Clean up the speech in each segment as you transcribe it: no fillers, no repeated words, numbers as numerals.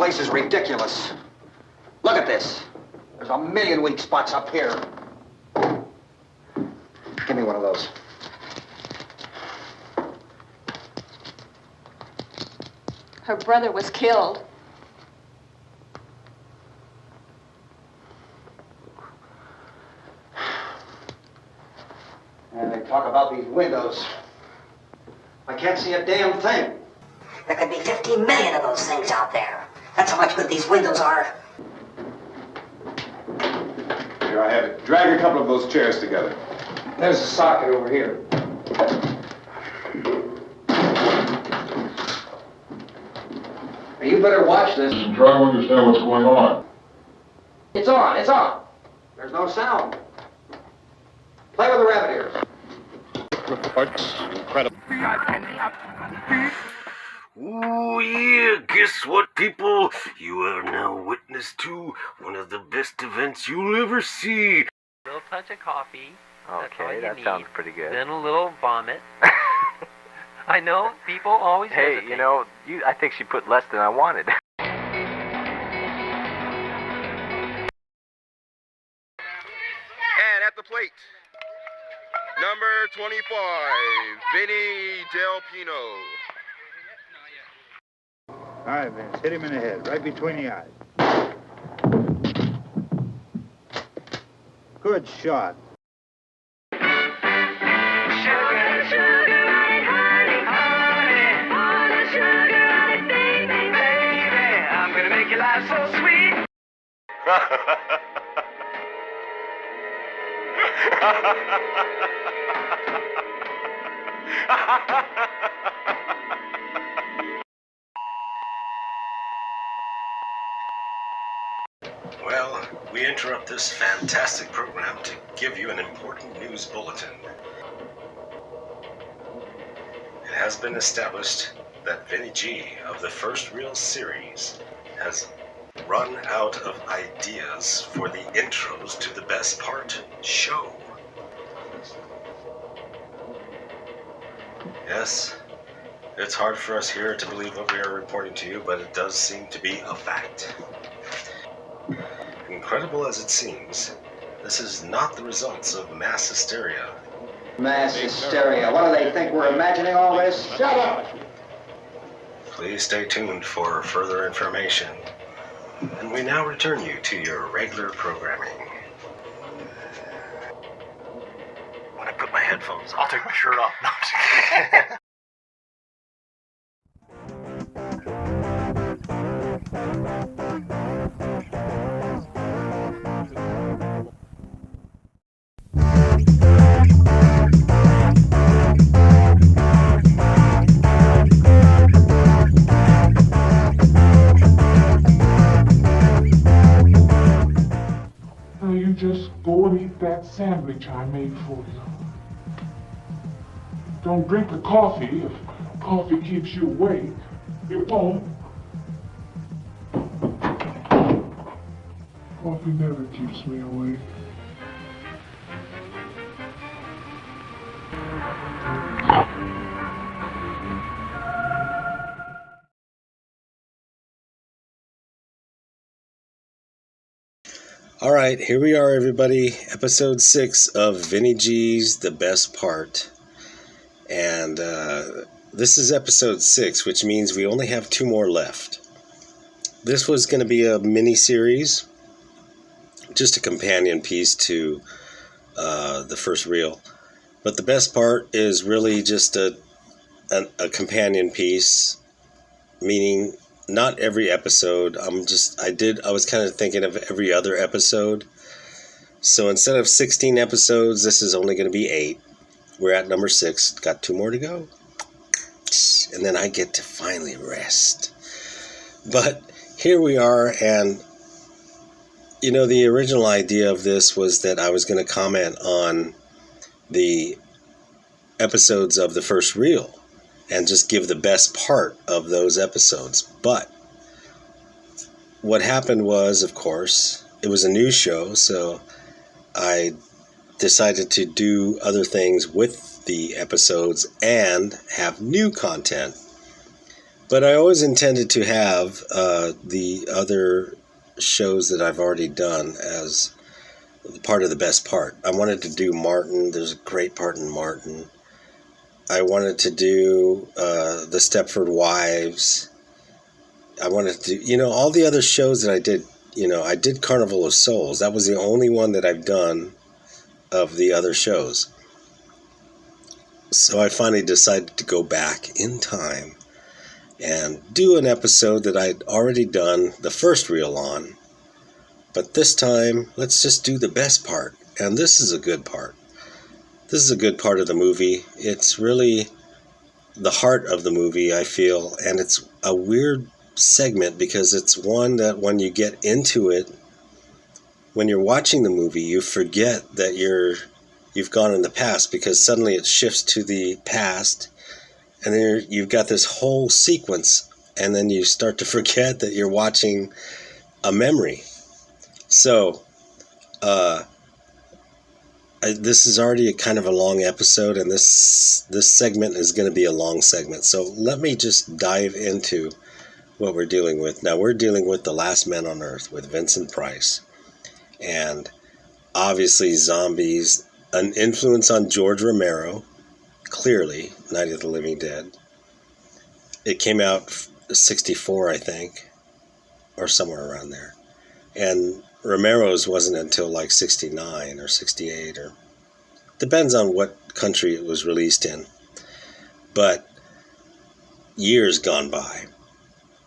place is ridiculous. Look at this. There's a million weak spots up here. Give me one of those. Her brother was killed. And they talk about these windows. I can't see a damn thing. There could be 15 million of those things out there. That's how much good these windows are. Here, I have it. Drag a couple of those chairs together. There's a socket over here. Now, you better watch this. And try to understand what's going on. It's on, it's on. There's no sound. Play with the rabbit ears. Incredible. Ooh, yeah, guess what, people? You are now witness to one of the best events you'll ever see. A little touch of coffee. Okay, that sounds pretty good. Then a little vomit. I know, people always hesitate. Hey, you know, I think she put less than I wanted. And at the plate, number 25, Vinny Del Pino. All right, Vince, hit him in the head, right between the eyes. Good shot. I'm gonna make your life so sweet. Well, we interrupt this fantastic program to give you an important news bulletin. It has been established that Vinny G of the First Real series has run out of ideas for the intros to the Best Part show. Yes, it's hard for us here to believe what we are reporting to you, but it does seem to be a fact. Incredible as it seems, this is not the results of mass hysteria. Mass hysteria. What do they think? We're imagining all this? Shut up! Please stay tuned for further information. And we now return you to your regular programming. When I put my headphones on, I'll take my shirt off. No, I'm just kidding. Now you just go and eat that sandwich I made for you. Don't drink the coffee. If coffee keeps you awake, it won't. Coffee never keeps me awake. All right, here we are, everybody. Episode 6 of Vinny G's The Best Part. And this is episode 6, which means we only have 2 more left. This was going to be a mini-series, just a companion piece to the first reel. But the best part is really just a companion piece, meaning not every episode. I was kind of thinking of every other episode. So instead of 16 episodes, this is only going to be 8. We're at number 6. Got 2 more to go. And then I get to finally rest. But here we are, and you know, the original idea of this was that I was going to comment on the episodes of the first reel and just give the best part of those episodes. But what happened was, of course, it was a news show, so I decided to do other things with the episodes and have new content. But I always intended to have the other shows that I've already done as part of the best part. I wanted to do Martin. There's a great part in Martin. I wanted to do the Stepford Wives. I wanted to do, all the other shows that I did. I did Carnival of Souls. That was the only one that I've done of the other shows. So I finally decided to go back in time and do an episode that I'd already done the first reel on. But this time, let's just do the best part. And this is a good part. This is a good part of the movie. It's really the heart of the movie, I feel. And it's a weird segment because it's one that when you get into it, when you're watching the movie, you forget that you've gone in the past, because suddenly it shifts to the past, and then you've got this whole sequence, and then you start to forget that you're watching a memory. So, this is already a kind of a long episode, and this segment is going to be a long segment. So let me just dive into what we're dealing with. Now, we're dealing with The Last Man on Earth with Vincent Price. And obviously zombies, an influence on George Romero, clearly, Night of the Living Dead. It came out 64, I think, or somewhere around there. And Romero's wasn't until like 69 or 68, or depends on what country it was released in. But years gone by.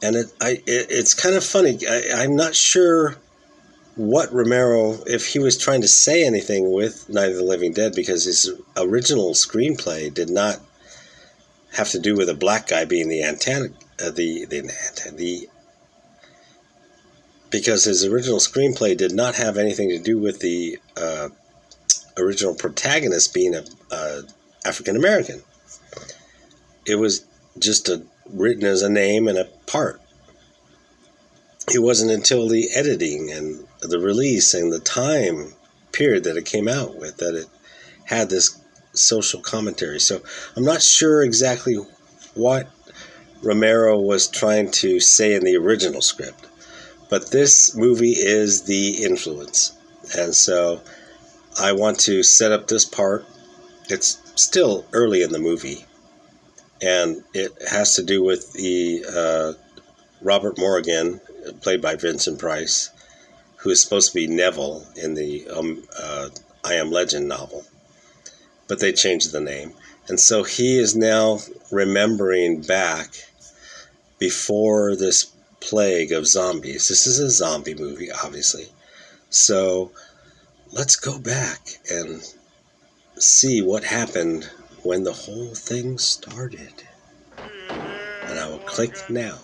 And it's kind of funny. I'm not sure what Romero, if he was trying to say anything with Night of the Living Dead, because his original screenplay did not have to do with a black guy being because his original screenplay did not have anything to do with the original protagonist being a African American. It was just written as a name and a part. It wasn't until the editing and the release and the time period that it came out with that it had this social commentary. So I'm not sure exactly what Romero was trying to say in the original script, but this movie is the influence. And so I want to set up this part. It's still early in the movie, and it has to do with the Robert Morgan, played by Vincent Price, who is supposed to be Neville in the I Am Legend novel. But they changed the name. And so he is now remembering back before this plague of zombies. This is a zombie movie, obviously. So let's go back and see what happened when the whole thing started. And I will click now.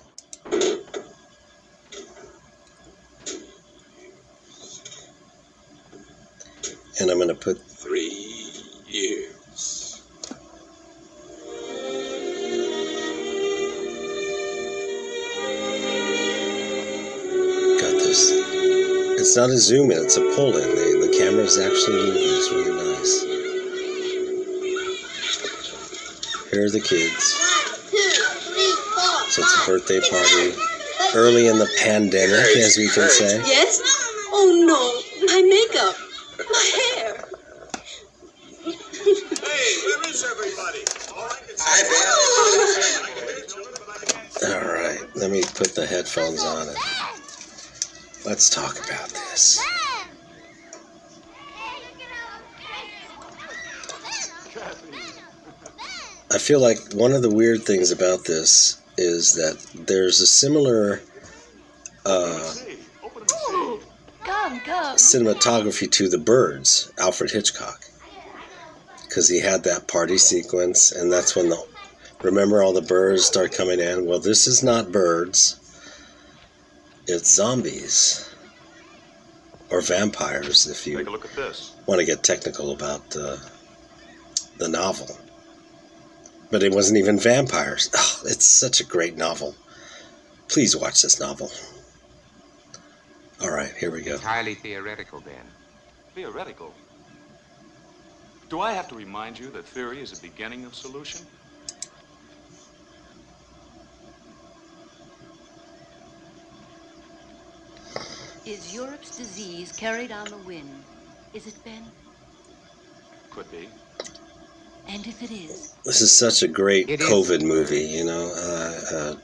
And I'm going to put 3 years. Got this. It's not a zoom in, it's a pull in. The camera's actually moving. It's really nice. Here are the kids. 1, 2, 3, 4. So it's a birthday party. Early in the pandemic, as we can say. Yes? Oh no, my makeup. My hair. Hey, where is everybody? All right, let me put the headphones on and let's talk about this. I feel like one of the weird things about this is that there's a similar cinematography to The Birds, Alfred Hitchcock, because he had that party sequence, and that's when remember all the birds start coming in. Well, this is not birds, it's zombies, or vampires, if you Take a look at this. want to get technical about the novel. But it wasn't even vampires. Oh, it's such a great novel. Please watch this novel. All right, here we go. It's highly theoretical, Ben. Theoretical? Do I have to remind you that theory is the beginning of solution? Is Europe's disease carried on the wind? Is it, Ben? Could be. And if it is, This is such a great COVID movie, you know.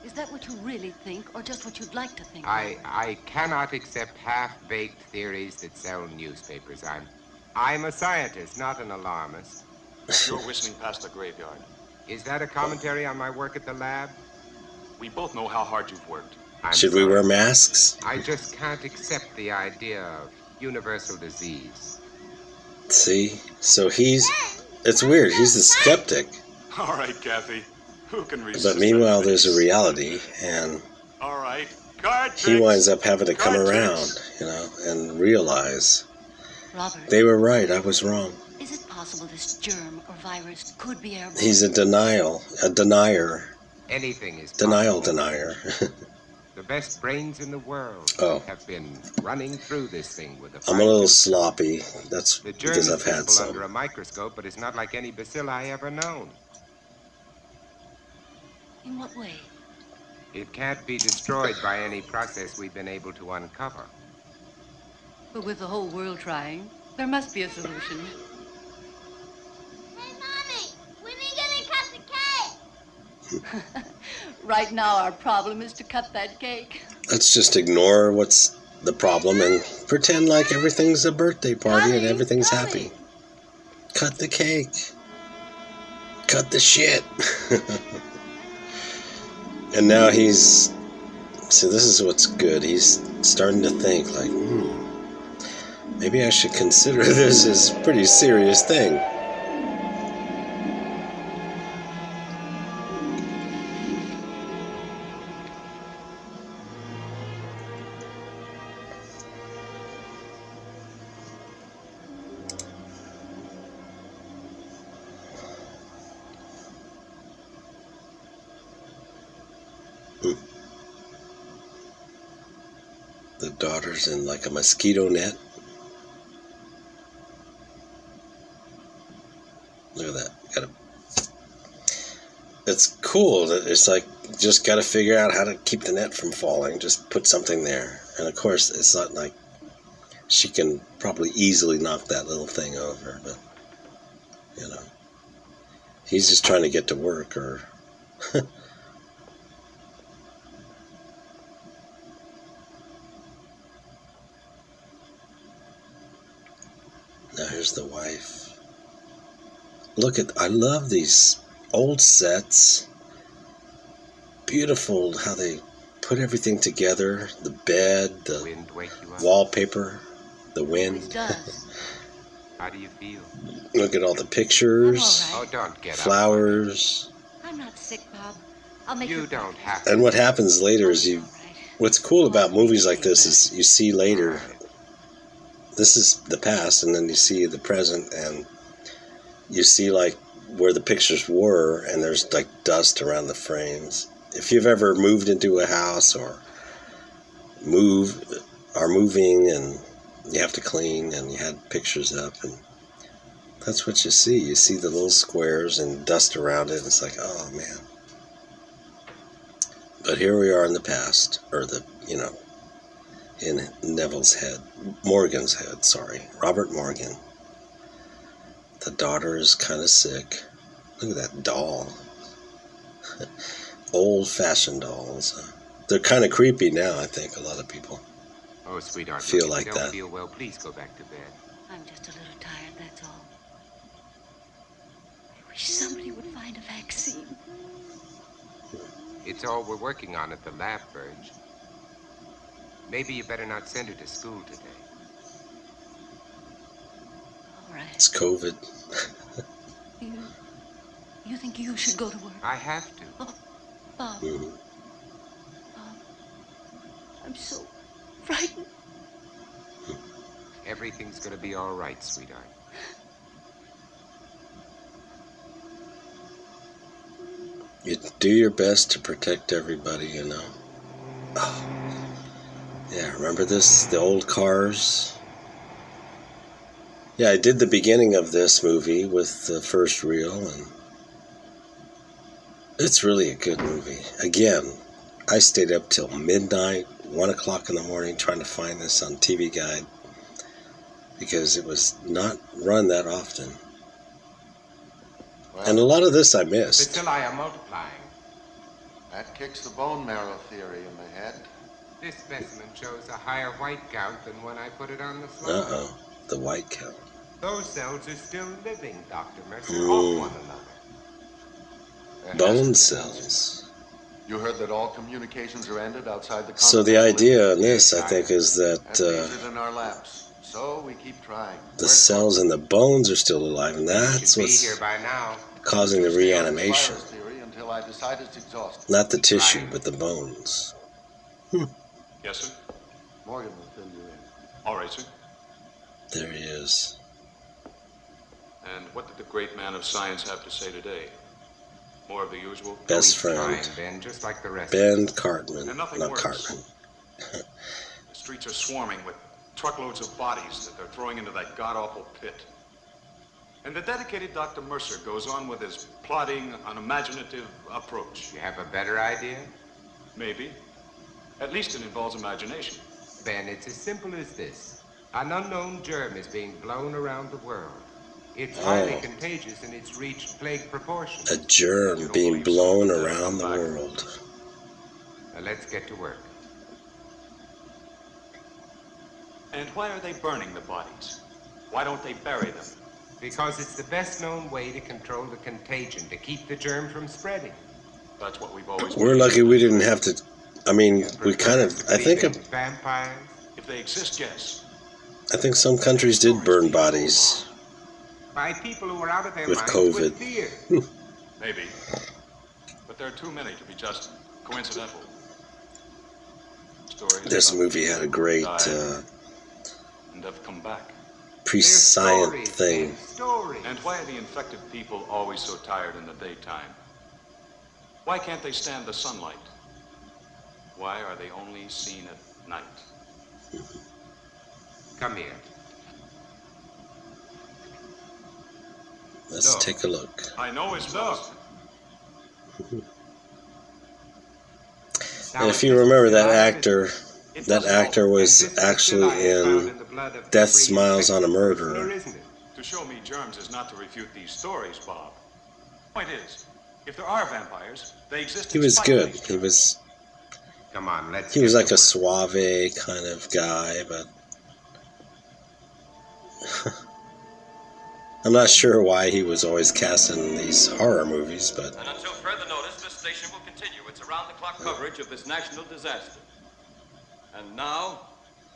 is that what you really think, or just what you'd like to think? I cannot accept half-baked theories that sell newspapers. I'm a scientist, not an alarmist. You're whistling past the graveyard. Is that a commentary on my work at the lab? We both know how hard you've worked. Should we wear masks? I just can't accept the idea of universal disease. See? So it's weird, he's the skeptic. All right, Kathy. Who can resist? But meanwhile, there's a reality, and All right. Card he tricks. winds up having to come Card around, tricks. you know, and realize Robert, they were right, I was wrong. is it possible this germ or virus could be airborne? He's a denier. Anything is Denial possible. denier. The best brains in the world Oh. have been running through this thing with a I'm a little fine-tooth sloppy. That's The germ because is I've had visible under some. a microscope, but it's not like any bacilli I ever known. In what way? It can't be destroyed by any process we've been able to uncover. But with the whole world trying, there must be a solution. Hey, Mommy, when are you gonna cut the cake? Right now, our problem is to cut that cake. Let's just ignore what's the problem and pretend like everything's a birthday party and everything's happy. Cut the cake. Cut the shit. And now see, this is what's good. He's starting to think like, maybe I should consider this as a pretty serious thing. The daughter's in like a mosquito net. Look at that. It's cool that it's like, just got to figure out how to keep the net from falling. Just put something there. And of course, it's not like she can probably easily knock that little thing over, but, you know, he's just trying to get to work, or now here's the wife. I love these old sets. Beautiful how they put everything together. The bed, the Wind wake you up? wallpaper, the wind. It does. How do you feel? Look at all the pictures, Oh, don't get flowers. I'm not sick, Bob. I'll make You don't have to. And what happens later is what's cool about movies like this is you see later, this is the past, and then you see the present, and you see like where the pictures were, and there's like dust around the frames. If you've ever moved into a house or are moving and you have to clean and you had pictures up, and that's what you see. You see the little squares and dust around it. It's like, oh man. But here we are in the past, or in Neville's head, Morgan's head, sorry, Robert Morgan. The daughter is kind of sick. Look at that doll. Old-fashioned dolls. They're kind of creepy now, I think, a lot of people. Oh, sweetheart, feel if like you don't that. feel well, please go back to bed. I'm just a little tired, that's all. I wish somebody would find a vaccine. It's all we're working on at the lab, Burge. Maybe you better not send her to school today. All right. It's COVID. You think you should go to work? I have to. Oh, Bob. Mhm. Bob. I'm so frightened. Everything's gonna be all right, sweetheart. You do your best to protect everybody, you know. Oh. Yeah, remember this? The old cars? Yeah, I did the beginning of this movie with the first reel, and it's really a good movie. Again, I stayed up till midnight 1 o'clock in the morning trying to find this on TV Guide because it was not run that often. Well, and a lot of this I missed. Bacilli are multiplying. That kicks the bone marrow theory in the head. This specimen shows a higher white count than when I put it on the slide. Uh-oh, the white count. Those cells are still living, Dr. Mercer, off one another. Bone cells. You heard that all communications are ended outside the. So the idea on this, I think, is that That leaves it in our laps. So we keep trying. the cells in the bones are still alive, and that's Be what's here by now. causing the reanimation. Theory until I decide it's exhausted. Not the tissue, but the bones. Yes, sir? Morgan will fill you in. All right, sir. There he is. And what did the great man of science have to say today? More of the usual? Best friend. Ben, just like the rest. Ben Cartman. And nothing Not worse. Cartman. The streets are swarming with truckloads of bodies that they're throwing into that god-awful pit. And the dedicated Dr. Mercer goes on with his plodding, unimaginative approach. You have a better idea? Maybe. At least it involves imagination. Ben, it's as simple as this. An unknown germ is being blown around the world. It's highly contagious and it's reached plague proportions. A germ being blown around the world. Now let's get to work. And why are they burning the bodies? Why don't they bury them? Because it's the best known way to control the contagion, to keep the germ from spreading. That's what we've always We're lucky we didn't have to. I mean, we kind of. I think vampires. If they exist, yes. I think some countries did burn bodies By people who are out of their with minds COVID. with fear. Maybe. But there are too many to be just coincidental. Stories This about movie had a great died and have come back. pre-science thing. And why are the infected people always so tired in the daytime? Why can't they stand the sunlight? Why are they only seen at night? Come here. Let's take a look. I know it's look. And if you remember that actor was actually in Death Smiles on a Murderer. To show me germs is not to refute these stories, Bob. Point is, if there are vampires, they exist. He was good. He was. Come on, let's. He was like a suave kind of guy, but I'm not sure why he was always cast in these horror movies, but. And until further notice, this station will continue its around-the-clock coverage of this national disaster. And now,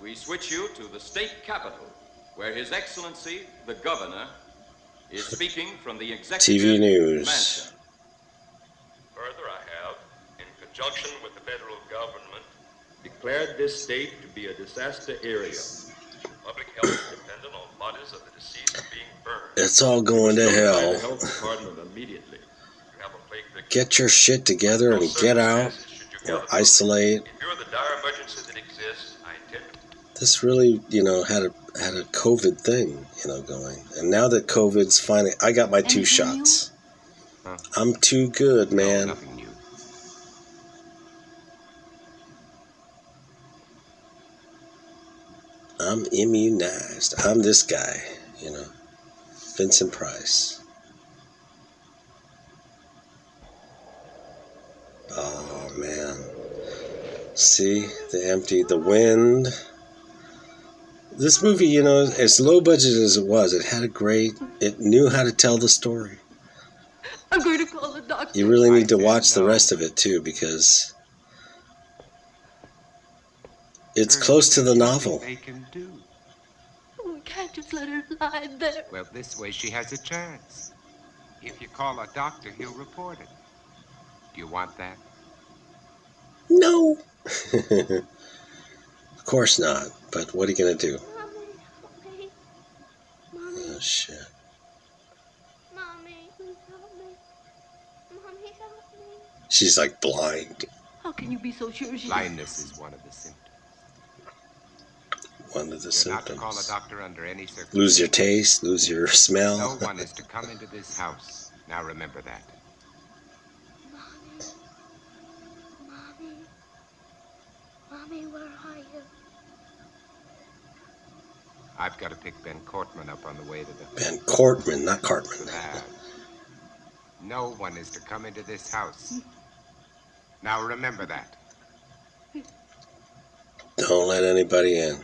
we switch you to the state capitol, where His Excellency, the Governor, is speaking from the Executive TV News. Mansion. Further, I have, in conjunction with the federal government, Declared this state to be a disaster area. public health is dependent on bodies of the deceased being burned. It's all going to The hell. Health Department immediately. You have a plague victim. Get your shit together and get out or isolate. In view of the dire emergency that exists, I intend This really, had a COVID thing, going. And now that COVID's finally, I got my 2 shots. I'm too good, man. I'm immunized. I'm this guy, Vincent Price. Oh, man. See, the wind. This movie, as low budget as it was, it knew how to tell the story. I'm going to call the doctor. You really need to watch the rest of it, too, because it's close to the novel. They can do. Oh, we can't just let her lie there. Well, this way she has a chance. If you call a doctor, he'll report it. Do you want that? No. Of course not. But what are you going to do? Mommy, Oh, shit. Mommy, please help me. Mommy, help me. She's like blind. How can you be so sure she's... Blindness is one of the symptoms. One of the You're not to call a symptoms. doctor under any circumstances. Lose your taste, lose your smell. No one is to come into this house. Now remember that. Mommy, Mommy, where are you? I've got to pick Ben Cortman up on the way to the... Ben Cortman, not Cartman. lab. No one is to come into this house. Now remember that. Don't let anybody in.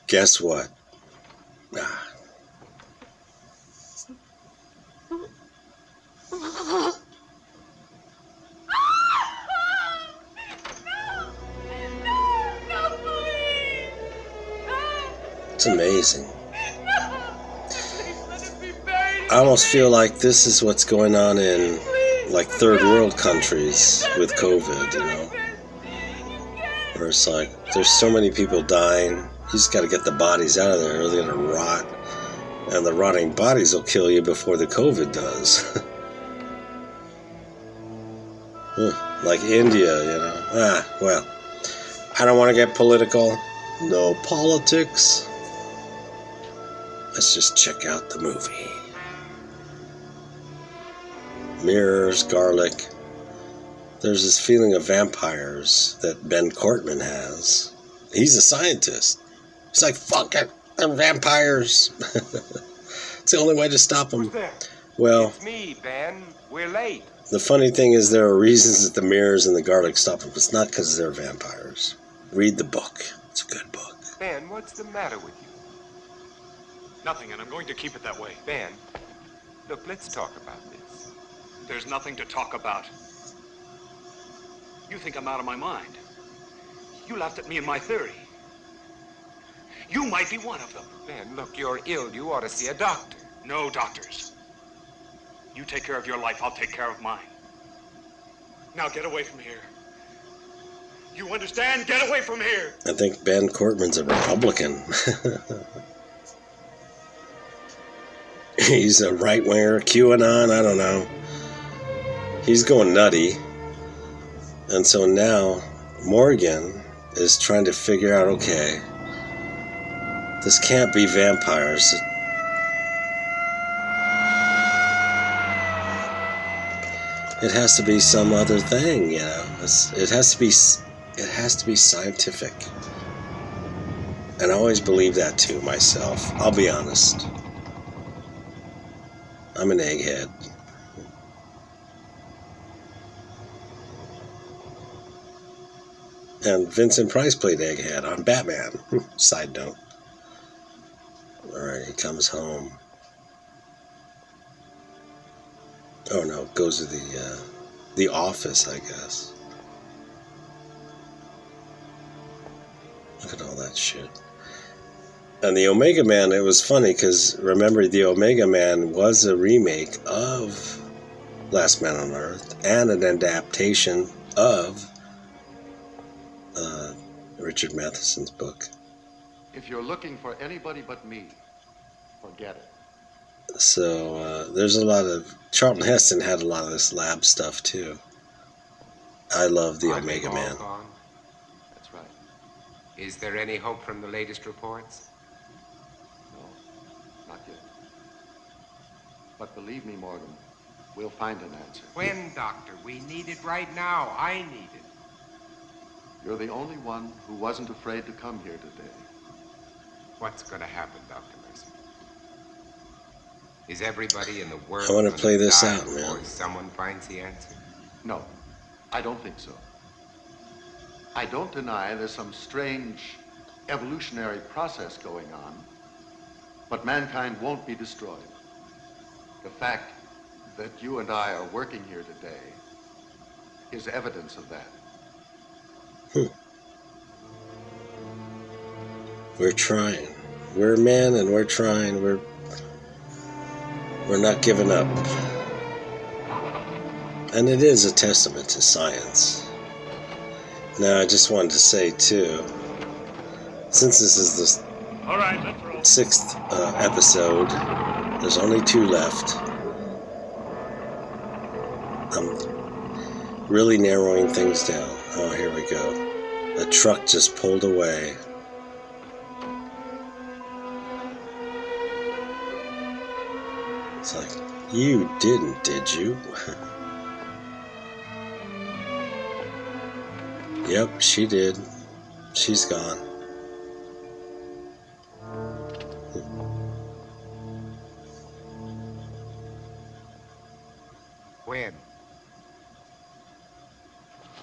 Guess what? Ah. It's amazing. I almost feel like this is what's going on in like third world countries with COVID, you know. Where it's like there's so many people dying. You just got to get the bodies out of there or they're going to rot. And the rotting bodies will kill you before the COVID does. Like India, you know. Well, I don't want to get political. No politics. Let's just check out the movie. Mirrors, garlic. There's this feeling of vampires that Ben Cortman has. He's a scientist. He's like, fuck it, they're vampires. It's the only way to stop them. Well, It's me, Ben. We're late. the funny thing is there are reasons that the mirrors and the garlic stop them. It's not because they're vampires. Read the book. It's a good book. Ben, what's the matter with you? Nothing, and I'm going to keep it that way. Ben, look, let's talk about this. There's nothing to talk about. You think I'm out of my mind. You laughed at me and my theory. You might be one of them. Ben, look, you're ill. You ought to see a doctor. No doctors. You take care of your life, I'll take care of mine. Now get away from here. You understand? Get away from here! I think Ben Cortman's a Republican. He's a right-winger, QAnon, I don't know. He's going nutty. And so now Morgan is trying to figure out, okay, this can't be vampires. It has to be some other thing, you know. It has to be scientific. And I always believe that too myself. I'll be honest. I'm an egghead. And Vincent Price played Egghead on Batman. Side note. Alright, he comes home. Oh no, goes to the office, I guess. Look at all that shit. And the Omega Man, it was funny because remember the Omega Man was a remake of Last Man on Earth and an adaptation of Richard Matheson's book. If you're looking for anybody but me, forget it. So there's a lot of... Charlton Heston had a lot of this lab stuff too. I love the Omega Man. Gone? That's right. Is there any hope from the latest reports? No, not yet. But believe me, Morgan, we'll find an answer. When, Doctor? We need it right now. I need it. You're the only one who wasn't afraid to come here today. What's going to happen, Dr. Mercer? Is everybody in the world I want to gonna play this die out, man. before someone finds the answer? No, I don't think so. I don't deny there's some strange evolutionary process going on, but mankind won't be destroyed. The fact that you and I are working here today is evidence of that. We're trying. We're men and we're trying. We're not giving up. And it is a testament to science. Now, I just wanted to say, too, since this is the All right, let's roll. 6th episode, there's only 2 left. I'm really narrowing things down. Oh, here we go. A truck just pulled away. It's like, you didn't, did you? Yep, she did. She's gone.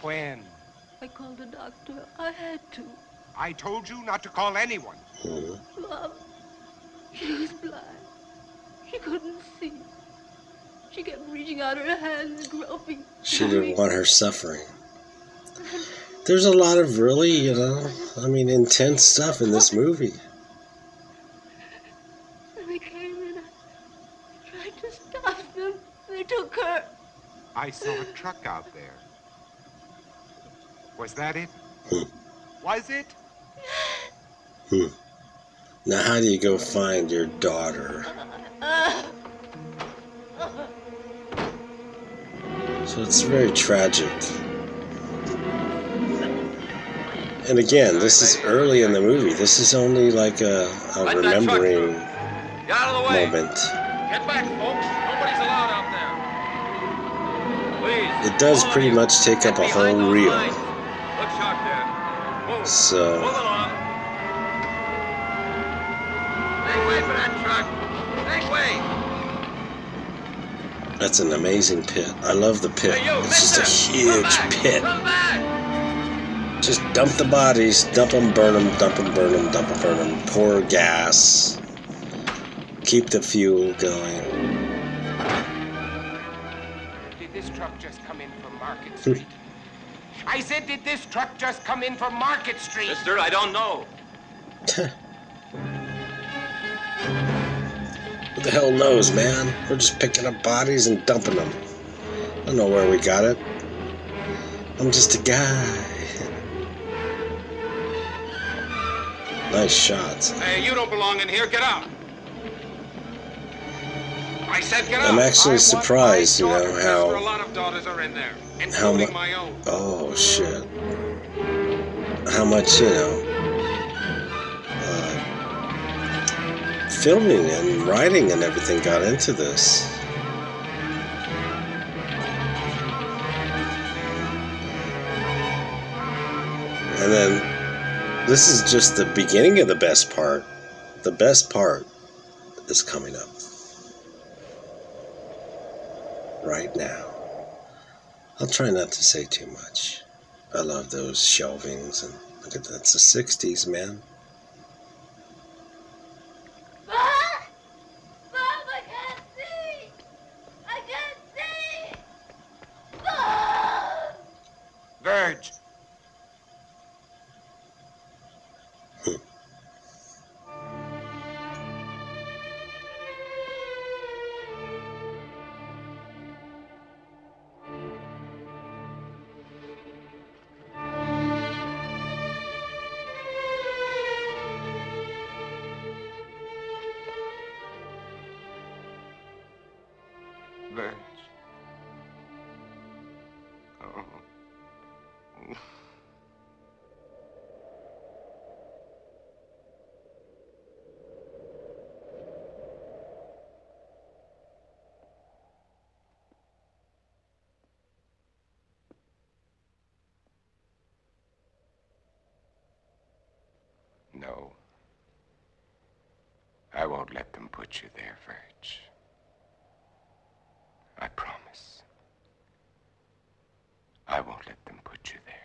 When? I called a doctor. I had to. I told you not to call anyone. Mom, she was blind. She couldn't see. She kept reaching out her hands, groping. She didn't want her suffering. There's a lot of really, intense stuff in this movie. They came and I tried to stop them. They took her. I saw a truck out there. Was that it? Was it? Now, how do you go find your daughter? So it's very tragic. And again, this is early in the movie. This is only like a remembering moment. Get back, folks. Nobody's allowed out there. Please. It does pretty much take up a whole reel. Look sharp there. Move. So, Move along. Make way for that truck. Make way. that's an amazing pit. I love the pit. Hey, you, It's just a huge pit. Come back. Just dump the bodies, dump them, burn them, dump them, burn them, dump them, burn them. Pour gas. Keep the fuel going. Did this truck just come in from Market Street? I said, did this truck just come in from Market Street? Mister, I don't know. Who the hell knows, man? We're just picking up bodies and dumping them. I don't know where we got it. I'm just a guy. Nice shots. Hey, you don't belong in here. Get out. I said get out. I'm actually surprised, A lot how of daughters are in there, how including much. my own. Oh shit! How much filming and writing and everything got into this. And then this is just the beginning of the best part. The best part is coming up right now. I'll try not to say too much. I love those shelvings, and look at that. It's the 60s, man. Mom, I can't see! I can't see! Mom! Verge. Verge. Oh. No. I won't let them put you there, Verge. I promise. I won't let them put you there.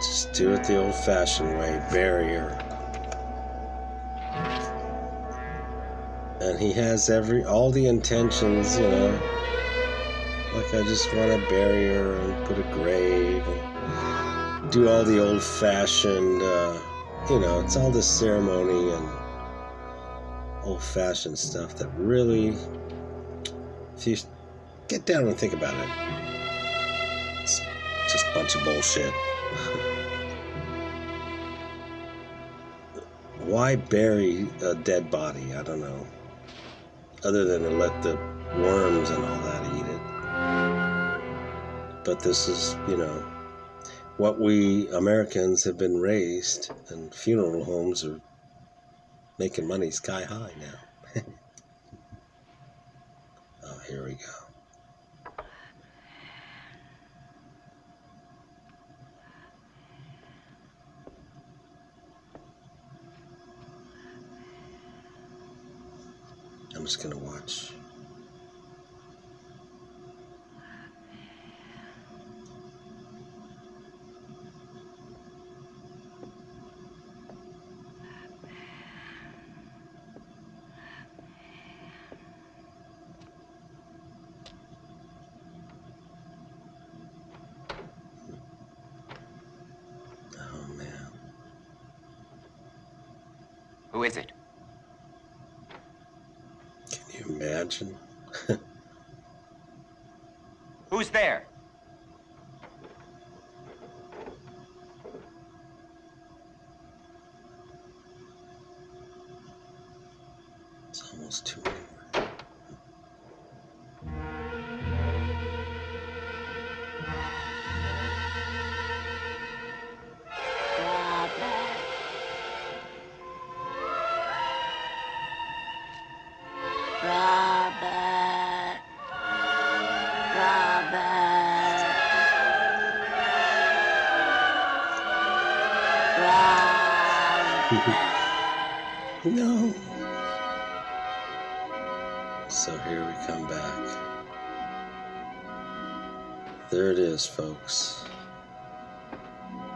Just do it the old-fashioned way. Bury her. And he has all the intentions, you know. Like, I just want to bury her and put a grave and do all the old-fashioned, you know, it's all this ceremony and old-fashioned stuff that really, if you get down and think about it, it's just a bunch of bullshit. Why bury a dead body? I don't know. Other than to let the worms and all that eat it. But this is, you know, what we Americans have been raised, and funeral homes are making money sky high now. Oh, here we go. I'm just gonna watch. Oh man. Who is it? Can you imagine? Who's there? It's almost 2 anymore. Robert. Robert. No. So here we come back. There it is, folks.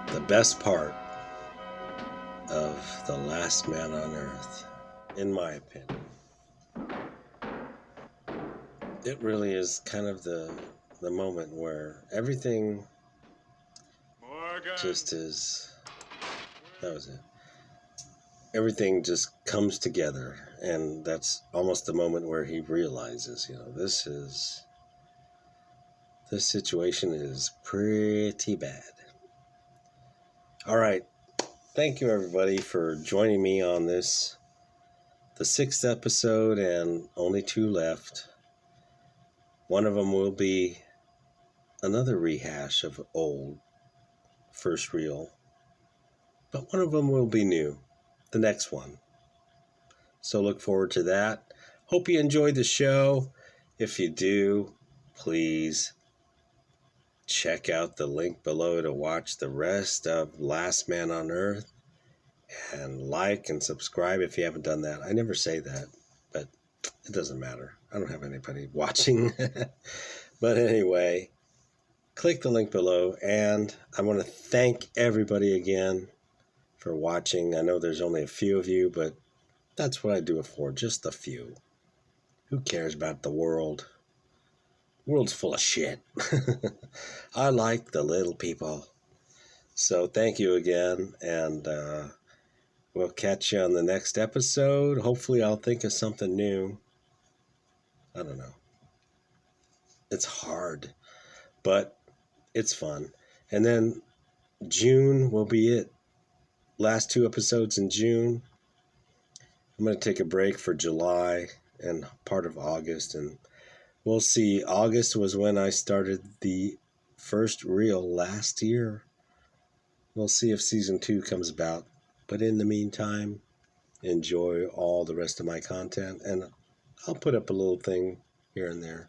The best part of The Last Man on Earth, in my opinion. It really is kind of the moment where everything just is, that was it. Everything just comes together, and that's almost the moment where he realizes, you know, this situation is pretty bad. All right. Thank you, everybody, for joining me on this, the 6th episode, and only 2 left. One of them will be another rehash of old first reel, but one of them will be new, the next one. So look forward to that. Hope you enjoyed the show. If you do, please check out the link below to watch the rest of Last Man on Earth, and like and subscribe if you haven't done that. I never say that, but it doesn't matter. I don't have anybody watching. But anyway, click the link below, and I want to thank everybody again for watching. I know there's only a few of you, but that's what I do it for, just a few. Who cares about the world? The world's full of shit. I like the little people. So thank you again, and we'll catch you on the next episode. Hopefully I'll think of something new. I don't know. It's hard, but it's fun. And then June will be it. Last 2 episodes in June. I'm going to take a break for July and part of August, and we'll see. August was when I started the first reel last year. We'll see if season 2 comes about. But in the meantime, enjoy all the rest of my content, and I'll put up a little thing here and there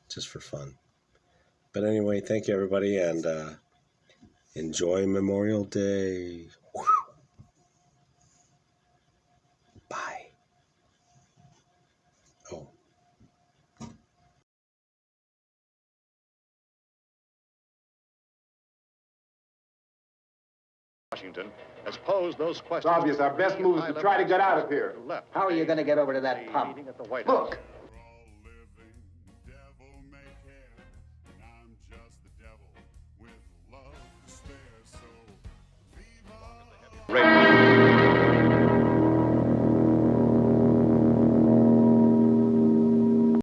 just for fun. But anyway, thank you, everybody, and enjoy Memorial Day. Bye. Oh. Washington has posed those questions. It's obvious our best move is to try to get out of here. Left. How are you going to get over to that pump? Meeting at the White Look, House.